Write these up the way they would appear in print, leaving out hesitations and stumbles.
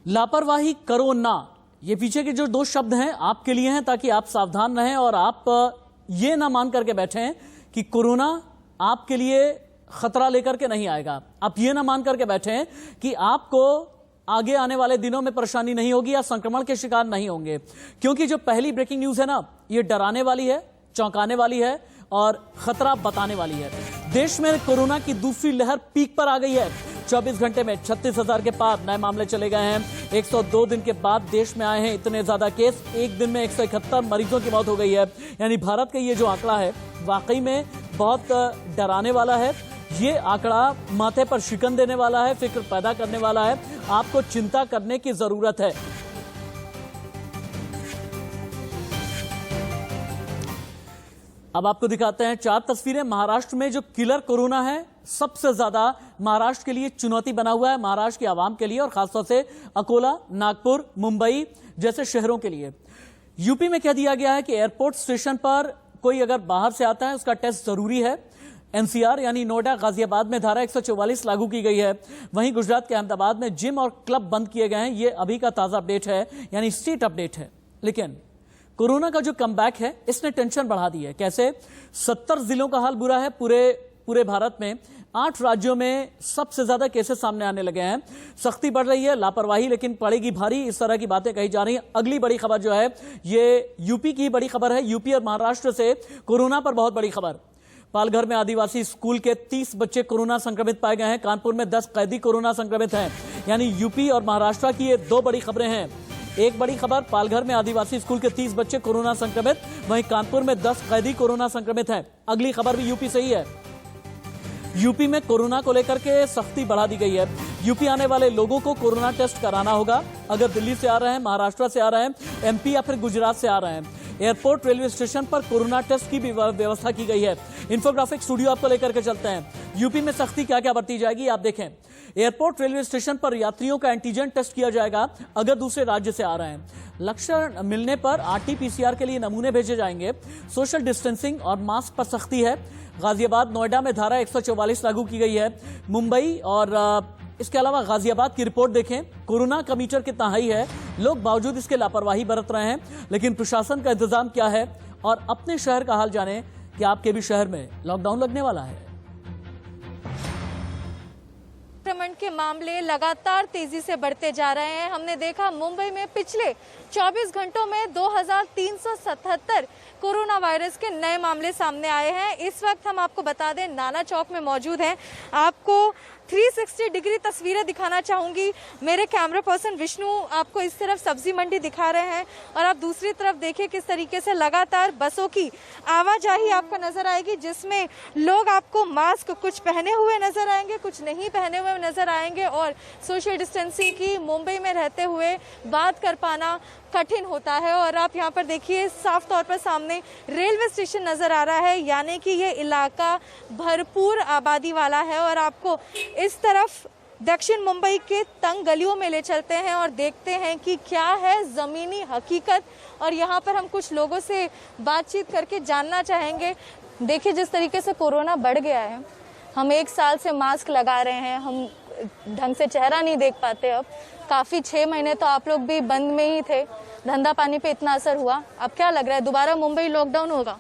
लापरवाही करो ना, ये पीछे के जो दो शब्द हैं आपके लिए हैं, ताकि आप सावधान रहें और आप ये ना मान करके बैठें कि कोरोना आपके लिए खतरा लेकर के नहीं आएगा। आप ये ना मान करके बैठें कि आपको आगे आने वाले दिनों में परेशानी नहीं होगी या संक्रमण के शिकार नहीं होंगे, क्योंकि जो पहली ब्रेकिंग न्यूज है ना, ये डराने वाली है, चौंकाने वाली है और खतरा बताने वाली है। देश में कोरोना की दूसरी लहर पीक पर आ गई है। 24 घंटे में 36,000 के पार नए मामले चले गए हैं। 102 दिन के बाद देश में आए हैं इतने ज्यादा केस। एक दिन में 171 मरीजों की मौत हो गई है। यानी भारत का ये जो आंकड़ा है वाकई में बहुत डराने वाला है। ये आंकड़ा माथे पर शिकन देने वाला है, फिक्र पैदा करने वाला है। आपको चिंता करने की जरूरत है। अब आपको दिखाते हैं 4 तस्वीरें। महाराष्ट्र में जो किलर कोरोना है, सबसे ज्यादा महाराष्ट्र के लिए चुनौती बना हुआ है, महाराष्ट्र की आवाम के लिए और खासतौर से अकोला, नागपुर, मुंबई जैसे शहरों के लिए। यूपी में कह दिया गया है कि एयरपोर्ट स्टेशन पर कोई अगर बाहर से आता है उसका टेस्ट जरूरी है। एनसीआर यानी नोएडा, गाजियाबाद में धारा 144 लागू की गई है। वहीं गुजरात के अहमदाबाद में जिम और क्लब बंद किए गए हैं। ये अभी का ताजा अपडेट है, यानी स्टेट अपडेट है। लेकिन कोरोना का जो कमबैक है इसने टेंशन बढ़ा दी है। कैसे? 70 जिलों का हाल बुरा है। पूरे भारत में 8 राज्यों में सबसे ज्यादा केसेस सामने आने लगे हैं। सख्ती बढ़ रही है, लापरवाही लेकिन पड़ेगी भारी, इस तरह की बातें कही जा रही हैं। अगली बड़ी खबर जो है ये यूपी की बड़ी खबर है। यूपी और महाराष्ट्र से कोरोना पर बहुत बड़ी खबर। पालघर में आदिवासी स्कूल के 30 बच्चे कोरोना संक्रमित पाए गए हैं। कानपुर में 10 कैदी कोरोना संक्रमित हैं। यानी यूपी और महाराष्ट्र की ये 2 बड़ी खबरें हैं। एक बड़ी खबर, पालघर में आदिवासी स्कूल के 30 बच्चे कोरोना संक्रमित, वहीं कानपुर में 10 कैदी कोरोना संक्रमित हैं। अगली खबर भी यूपी से ही है। यूपी में कोरोना को लेकर के सख्ती बढ़ा दी गई है। यूपी आने वाले लोगों को कोरोना टेस्ट कराना होगा। अगर दिल्ली से आ रहे हैं, महाराष्ट्र से आ रहे हैं, एमपी या फिर गुजरात से आ रहे हैं। एयरपोर्ट, रेलवे स्टेशन पर कोरोना टेस्ट की भी व्यवस्था की गई है। इंफोग्राफिक स्टूडियो आपको लेकर के चलते हैं। यूपी में सख्ती क्या क्या बरती जाएगी आप देखें। एयरपोर्ट, रेलवे स्टेशन पर यात्रियों का एंटीजन टेस्ट किया जाएगा अगर दूसरे राज्य से आ रहे हैं। लक्षण मिलने पर आरटी-पीसीआर के लिए नमूने भेजे जाएंगे। सोशल डिस्टेंसिंग और मास्क पर सख्ती है। गाजियाबाद, नोएडा में धारा 144 लागू की गई है। मुंबई और इसके अलावा गाजियाबाद की रिपोर्ट देखें। कोरोना का मीटर कितना हाई है, लोग बावजूद इसके लापरवाही बरत रहे हैं। लेकिन प्रशासन का इंतजाम क्या है, और अपने शहर का हाल जानें कि आपके भी शहर में लॉकडाउन लगने वाला है। संक्रमण के मामले लगातार तेजी से बढ़ते जा रहे हैं। हमने देखा मुंबई में पिछले 24 घंटों में 2377 कोरोना वायरस के नए मामले सामने आए हैं। इस वक्त हम आपको बता दें नाना चौक में मौजूद हैं। आपको 360 डिग्री तस्वीरें दिखाना चाहूंगी। मेरे कैमरा पर्सन विष्णु आपको इस तरफ सब्जी मंडी दिखा रहे हैं और आप दूसरी तरफ देखिए किस तरीके से लगातार बसों की आवाजाही आपको नजर आएगी, जिसमें लोग आपको मास्क कुछ पहने हुए नजर आएंगे, कुछ नहीं पहने हुए नजर आएंगे और सोशल डिस्टेंसिंग की मुंबई में रहते हुए बात कर पाना कठिन होता है। और आप यहाँ पर देखिए साफ तौर पर सामने रेलवे स्टेशन नजर आ रहा है, यानी कि ये इलाका भरपूर आबादी वाला है। और आपको इस तरफ दक्षिण मुंबई के तंग गलियों में ले चलते हैं और देखते हैं कि क्या है जमीनी हकीकत। और यहाँ पर हम कुछ लोगों से बातचीत करके जानना चाहेंगे। देखिए जिस तरीके से कोरोना बढ़ गया है, हम 1 साल से मास्क लगा रहे हैं, हम ढंग से चेहरा नहीं देख पाते। अब काफी 6 महीने तो आप लोग भी बंद में ही थे, धंधा पानी पे इतना असर हुआ। अब क्या लग रहा है दोबारा मुंबई लॉकडाउन होगा?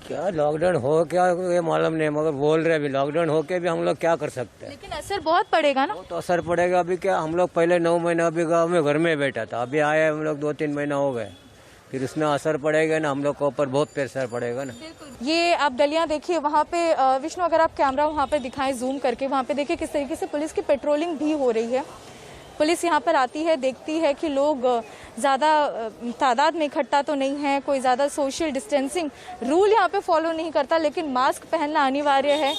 क्या लॉकडाउन हो क्या ये मालूम नहीं, मगर बोल रहे अभी लॉकडाउन हो के भी हम लोग क्या कर सकते हैं। लेकिन असर बहुत पड़ेगा ना। तो असर पड़ेगा। अभी क्या हम लोग पहले 9 महीना अभी गाँव में घर में बैठा था, अभी आए हम लोग 2-3 महीना हो गए, फिर उसमें असर पड़ेगा ना, हम लोग के ऊपर बहुत प्रेशर पड़ेगा ना। ये आप गलियां देखिए, वहाँ पे विष्णु अगर आप कैमरा वहाँ पे दिखाएं जूम करके, वहाँ पे देखिए किस तरीके से पुलिस की पेट्रोलिंग भी हो रही है। पुलिस यहाँ पर आती है, देखती है कि लोग ज़्यादा तादाद में इकट्ठा तो नहीं है, कोई ज़्यादा सोशल डिस्टेंसिंग रूल यहाँ पे फॉलो नहीं करता, लेकिन मास्क पहनना अनिवार्य है।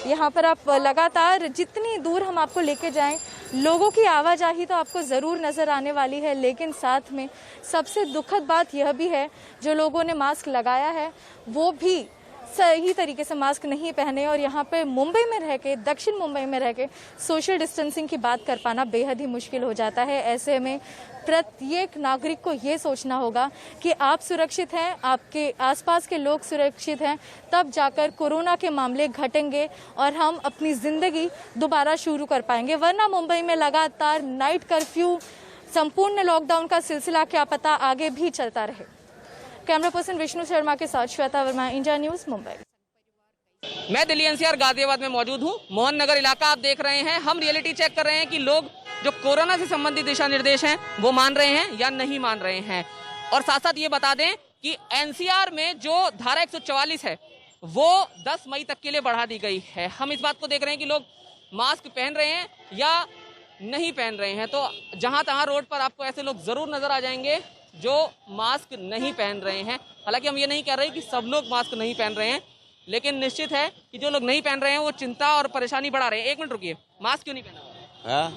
यहाँ पर आप लगातार जितनी दूर हम आपको लेके जाएं, लोगों की आवाजाही तो आपको ज़रूर नज़र आने वाली है। लेकिन साथ में सबसे दुखद बात यह भी है, जो लोगों ने मास्क लगाया है वो भी सही तरीके से मास्क नहीं पहने। और यहाँ पे मुंबई में रह के, दक्षिण मुंबई में रह के सोशल डिस्टेंसिंग की बात कर पाना बेहद ही मुश्किल हो जाता है। ऐसे में प्रत्येक नागरिक को ये सोचना होगा कि आप सुरक्षित हैं, आपके आसपास के लोग सुरक्षित हैं, तब जाकर कोरोना के मामले घटेंगे और हम अपनी जिंदगी दोबारा शुरू कर पाएंगे। वरना मुंबई में लगातार नाइट कर्फ्यू संपूर्ण लॉकडाउन का सिलसिला क्या पता आगे भी चलता रहे। कैमरा पर्सन विष्णु शर्मा के साथ श्वेता वर्मा, इंडिया न्यूज, मुंबई। मैं दिल्ली एनसीआर गाजियाबाद में मौजूद हूँ। मोहन नगर इलाका आप देख रहे हैं। हम रियलिटी चेक कर रहे हैं कि लोग जो कोरोना से संबंधित दिशा निर्देश हैं वो मान रहे हैं या नहीं मान रहे हैं। और साथ साथ ये बता दें कि एनसीआर में जो धारा 144 है वो 10 मई तक के लिए बढ़ा दी गई है। हम इस बात को देख रहे हैं कि लोग मास्क पहन रहे हैं या नहीं पहन रहे हैं। तो जहां तहां रोड पर आपको ऐसे लोग जरूर नजर आ जाएंगे जो मास्क नहीं पहन रहे हैं। हालांकि हम ये नहीं कह रहे कि सब लोग मास्क नहीं पहन रहे हैं, लेकिन निश्चित है कि जो लोग नहीं पहन रहे हैं वो चिंता और परेशानी बढ़ा रहे हैं। एक मिनट रुकिए, मास्क क्यों नहीं पहना?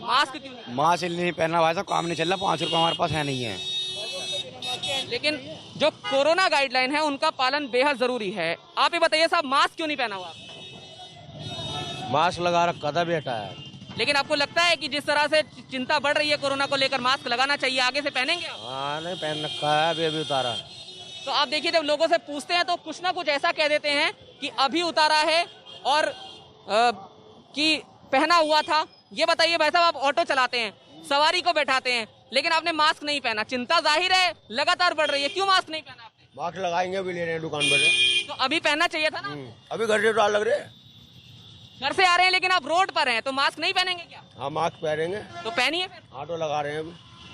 मास्क क्यों नहीं? मास्क नहीं पहनना भाई साहब, काम नहीं चल रहा, 5 रुपये हमारे पास है नहीं है। लेकिन जो कोरोना गाइडलाइन है उनका पालन बेहद जरूरी है। आप ये बताइए साहब, मास्क क्यों नहीं पहना हुआ? मास्क लगा रखा था, बेटा है। लेकिन आपको लगता है कि जिस तरह से चिंता बढ़ रही है कोरोना को लेकर, मास्क लगाना चाहिए, आगे से पहनेंगे आप? हाँ, नहीं पहन रखा है, अभी उतारा। तो आप देखिए, जब लोगों से पूछते हैं तो कुछ ना कुछ ऐसा कह देते हैं कि अभी उतारा है और कि पहना हुआ था। ये बताइए भाई साहब, आप ऑटो चलाते हैं, सवारी को बैठाते हैं, लेकिन आपने मास्क नहीं पहना। चिंता जाहिर है लगातार बढ़ रही है, क्यों मास्क नहीं पहना आपने? मास्क लगाएंगे, अभी ले रहे हैं दुकान पर। तो अभी पहनना चाहिए था ना। अभी घर से डाल लग रहे, घर से आ रहे हैं लेकिन आप रोड पर हैं, तो मास्क नहीं पहनेंगे क्या? हाँ, मास्क पहनेंगे। तो पहनिए फिर। ऑटो लगा रहे हैं अभी।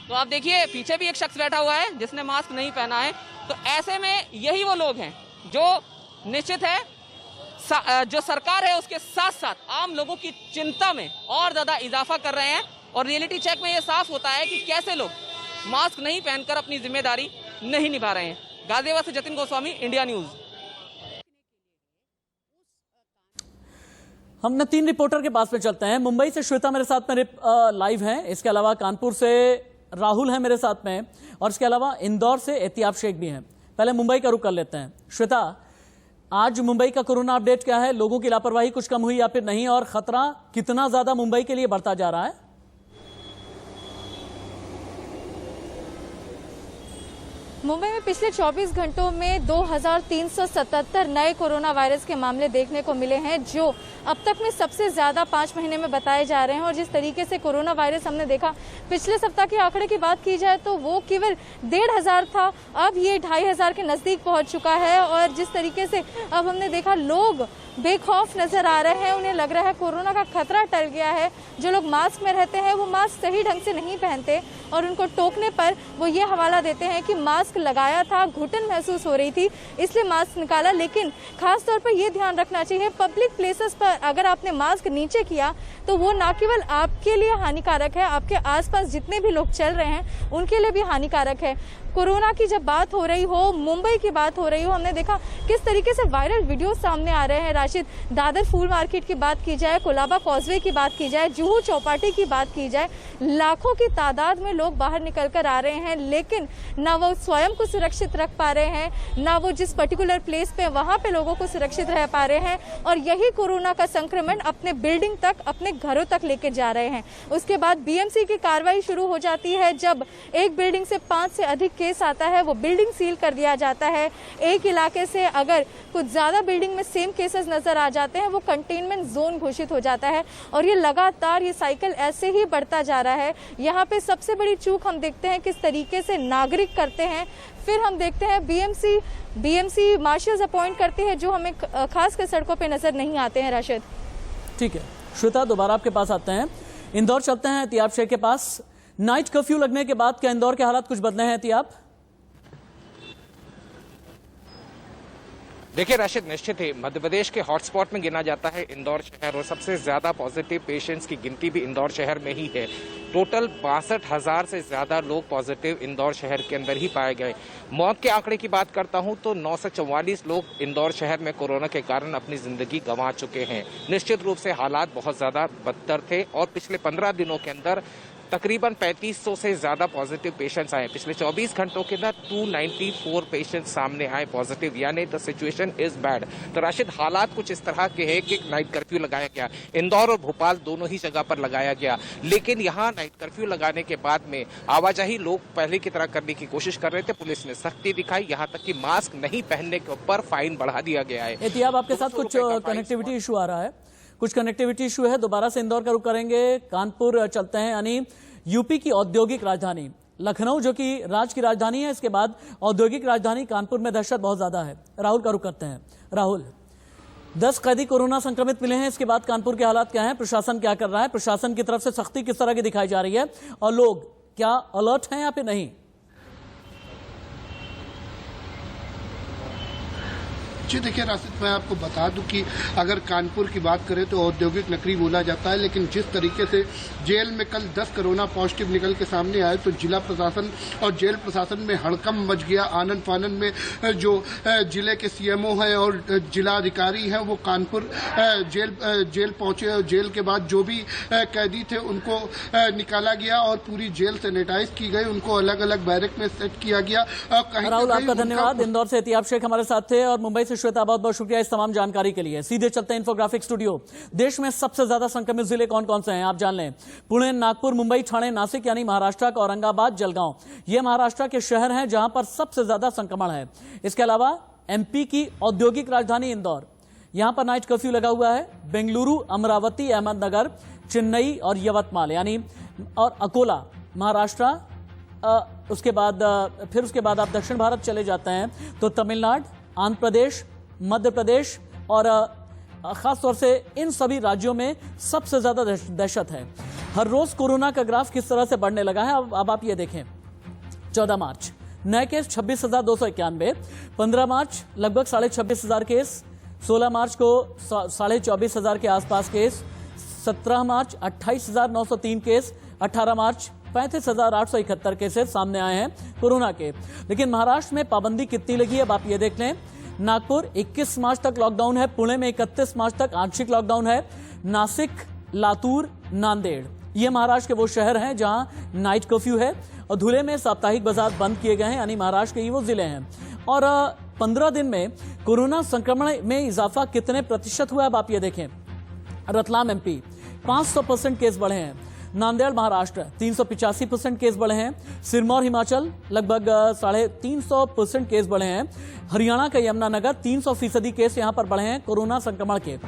तो आप देखिए, पीछे भी एक शख्स बैठा हुआ है जिसने मास्क नहीं पहना है। तो ऐसे में यही वो लोग हैं जो निश्चित है जो सरकार है उसके साथ साथ आम लोगों की चिंता में और ज्यादा इजाफा कर रहे हैं। और रियलिटी चेक में ये साफ होता है कि कैसे लोग मास्क नहीं पहनकर अपनी जिम्मेदारी नहीं निभा रहे हैं। गाजियाबाद से जतिन गोस्वामी, इंडिया न्यूज। हम 3 रिपोर्टर के पास में चलते हैं। मुंबई से श्वेता मेरे साथ में लाइव हैं। इसके अलावा कानपुर से राहुल है मेरे साथ में, और इसके अलावा इंदौर से एहतियाब शेख भी हैं। पहले मुंबई का रुख कर लेते हैं। श्वेता, आज मुंबई का कोरोना अपडेट क्या है? लोगों की लापरवाही कुछ कम हुई या फिर नहीं, और खतरा कितना ज्यादा मुंबई के लिए बढ़ता जा रहा है? मुंबई में पिछले 24 घंटों में 2377 नए कोरोना वायरस के मामले देखने को मिले हैं, जो अब तक में सबसे ज्यादा 5 महीने में बताए जा रहे हैं। और जिस तरीके से कोरोना वायरस हमने देखा, पिछले सप्ताह के आंकड़े की बात की जाए तो वो केवल 1,500 था, अब ये 2,500 के नजदीक पहुंच चुका है। और जिस तरीके से अब हमने देखा, लोग बेखौफ नजर आ रहे हैं, उन्हें लग रहा है कोरोना का खतरा टल गया है। जो लोग मास्क में रहते हैं वो मास्क सही ढंग से नहीं पहनते, और उनको टोकने पर वो ये हवाला देते हैं कि मास्क लगाया था, घुटन महसूस हो रही थी इसलिए मास्क निकाला। लेकिन खास तौर पर यह ध्यान रखना चाहिए, पब्लिक प्लेसेस पर अगर आपने मास्क नीचे किया तो वो ना केवल आपके लिए हानिकारक है, आपके आसपास जितने भी लोग चल रहे हैं उनके लिए भी हानिकारक है। कोरोना की जब बात हो रही हो, मुंबई की बात हो रही हो, हमने देखा किस तरीके से वायरल वीडियो सामने आ रहे हैं। राशिद, दादर फूल मार्केट की बात की जाए, कोलाबा कॉजवे की बात की जाए, जुहू चौपाटी की बात की जाए, लाखों की तादाद में लोग बाहर निकल कर आ रहे हैं, लेकिन ना वो स्वयं को सुरक्षित रख पा रहे हैं, ना वो जिस पर्टिकुलर प्लेस पे वहां पे लोगों को सुरक्षित रह पा रहे हैं। और यही कोरोना का संक्रमण अपने बिल्डिंग तक, अपने घरों तक लेकर जा रहे हैं। उसके बाद बीएमसी की कार्रवाई शुरू हो जाती है। जब एक बिल्डिंग से 5 से अधिक केस आता है, वो बिल्डिंग सील कर दिया जाता है। एक इलाके से अगर कुछ ज्यादा बिल्डिंग में सेम केसेस नजर आ जाते हैं, वो कंटेनमेंट जोन घोषित हो जाता है। और ये लगातार ये साइकिल ऐसे ही बढ़ता जा रहा है। यहाँ पे सबसे बड़ी चूक हम देखते हैं किस तरीके से नागरिक करते हैं। फिर हम देखते हैं बीएमसी मार्शल्स अपॉइंट करते हैं, जो हमें खास कर सड़कों पे नजर नहीं आते हैं। राशिद, ठीक है श्वेता, दोबारा आपके पास आते हैं। इंदौर चलते हैं एहतियाब शेख के पास। नाइट कर्फ्यू लगने के बाद क्या इंदौर के हालात कुछ बदले हैं एहतियाब? देखिए राशिद, निश्चित ही मध्य प्रदेश के हॉटस्पॉट में गिना जाता है इंदौर शहर, और सबसे ज्यादा पॉजिटिव पेशेंट्स की गिनती भी इंदौर शहर में ही है। टोटल 62,000 से ज्यादा लोग पॉजिटिव इंदौर शहर के अंदर ही पाए गए। मौत के आंकड़े की बात करता हूं तो 944 लोग इंदौर शहर में कोरोना के कारण अपनी जिंदगी गंवा चुके हैं। निश्चित रूप से हालात बहुत ज्यादा बदतर थे, और पिछले 15 दिनों के अंदर तकरीबन 3500 से ज्यादा पॉजिटिव पेशेंट्स आए। पिछले 24 घंटों के अंदर 294 पेशेंट्स सामने आए पॉजिटिव, यानी द सिचुएशन इज बैड। तो राशिद, हालात कुछ इस तरह के हैं कि नाइट कर्फ्यू लगाया गया, इंदौर और भोपाल दोनों ही जगह पर लगाया गया, लेकिन यहाँ नाइट कर्फ्यू लगाने के बाद में आवाजाही लोग पहले की तरह करने की कोशिश कर रहे थे। पुलिस ने सख्ती दिखाई, यहाँ तक कि मास्क नहीं पहनने के ऊपर फाइन बढ़ा दिया गया है। एहतियाब, आपके साथ कुछ कनेक्टिविटी इशू आ रहा है, कुछ कनेक्टिविटी इशू है। दोबारा से इंदौर का रुख करेंगे, कानपुर चलते हैं। यानी यूपी की औद्योगिक राजधानी लखनऊ जो कि राज्य की राजधानी है, इसके बाद औद्योगिक राजधानी कानपुर में दहशत बहुत ज्यादा है। राहुल का रुख करते हैं। राहुल, 10 कैदी कोरोना संक्रमित मिले हैं, इसके बाद कानपुर के हालात क्या हैं? प्रशासन क्या कर रहा है? प्रशासन की तरफ से सख्ती किस तरह की दिखाई जा रही है और लोग क्या अलर्ट हैं या फिर नहीं? जी देखिए राशिद, मैं आपको बता दूं कि अगर कानपुर की बात करें तो औद्योगिक नगरी बोला जाता है, लेकिन जिस तरीके से जेल में कल 10 कोरोना पॉजिटिव निकल के सामने आए तो जिला प्रशासन और जेल प्रशासन में हड़कंप मच गया। आनन फानन में जो जिले के सीएमओ हैं और जिलाधिकारी हैं वो कानपुर जेल पहुंचे और जेल के बाद जो भी कैदी थे उनको निकाला गया और पूरी जेल सैनिटाइज की गई, उनको अलग अलग बैरक में सेट किया गया। राहुल, आपका धन्यवाद। इंदौर से इतियाब शेख हमारे साथ थे और मुंबई से श्वेता, बहुत बहुत शुक्रिया इस तमाम जानकारी के लिए। सीधे चलते हैं इन्फोग्राफिक स्टूडियो। देश में सबसे ज्यादा संक्रमित जिले कौन कौन से हैं आप जान लें। पुणे, नागपुर, मुंबई, ठाणे, नासिक यानी महाराष्ट्र का, औरंगाबाद, जलगांव ये महाराष्ट्र के शहर हैं जहां पर सबसे ज्यादा संक्रमण है। इसके अलावा एमपी की औद्योगिक राजधानी इंदौर, यहां पर नाइट कर्फ्यू लगा हुआ है। बेंगलुरु, अमरावती, अहमदनगर, चेन्नई और यवतमाल यानी और अकोला महाराष्ट्र। उसके बाद आप दक्षिण भारत चले जाते हैं तो तमिलनाडु, आंध्र प्रदेश, मध्य प्रदेश और खासतौर से इन सभी राज्यों में सबसे ज्यादा दहशत है। हर रोज कोरोना का ग्राफ किस तरह से बढ़ने लगा है अब आप ये देखें। 14 मार्च नए केस 26,291, 15 मार्च लगभग 26,500 केस, 16 मार्च को 24,500 के आसपास केस, 17 मार्च 28,903 केस, 18 मार्च 35,871 केसेस सामने आए हैं कोरोना के। लेकिन महाराष्ट्र में पाबंदी कितनी लगी है अब आप ये देख लें। नागपुर 21 मार्च तक लॉकडाउन है, पुणे में 31 मार्च तक आंशिक लॉकडाउन है, नासिक, लातूर, नांदेड़ ये महाराष्ट्र के वो शहर हैं जहां नाइट कर्फ्यू है और धुले में साप्ताहिक बाजार बंद किए गए हैं यानी महाराष्ट्र के ये वो जिले हैं। और 15 दिन में कोरोना संक्रमण में इजाफा कितने प्रतिशत हुआ अब आप ये देखें। रतलाम एमपी 500% केस बढ़े हैं, नांदेड़ महाराष्ट्र 385% केस बढ़े हैं, सिरमौर हिमाचल लगभग 350% केस बढ़े हैं, हरियाणा का यमुनानगर 300% केस यहां पर बढ़े हैं कोरोना संक्रमण के।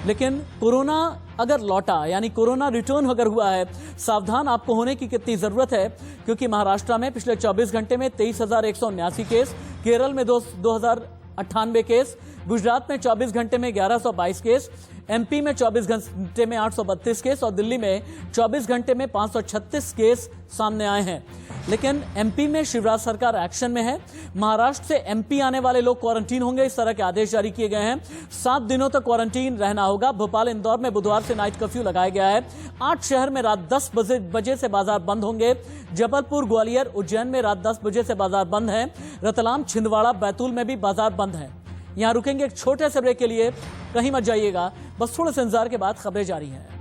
लेकिन कोरोना अगर लौटा यानी कोरोना रिटर्न अगर हुआ है, सावधान आपको होने की कितनी जरूरत है, क्योंकि महाराष्ट्र में पिछले 24 घंटे में 23,179 केस, केरल में 2,098 केस, गुजरात में 24 घंटे में 1,122 केस, एमपी में 24 घंटे में 832 केस और दिल्ली में 24 घंटे में 536 केस सामने आए हैं। लेकिन एमपी में शिवराज सरकार एक्शन में है। महाराष्ट्र से एमपी आने वाले लोग क्वारंटीन होंगे, इस तरह के आदेश जारी किए गए हैं। 7 दिनों तक क्वारंटीन रहना होगा। भोपाल, इंदौर में बुधवार से नाइट कर्फ्यू लगाया गया है। 8 शहर में रात 10 बजे से बाजार बंद होंगे। जबलपुर, ग्वालियर, उज्जैन में रात 10 बजे से बाजार बंद है। रतलाम, छिंदवाड़ा, बैतूल में भी बाजार बंद है। यहां रुकेंगे एक छोटे से ब्रेक के लिए, कहीं मत जाइएगा, बस थोड़े से इंतजार के बाद खबरें जारी हैं।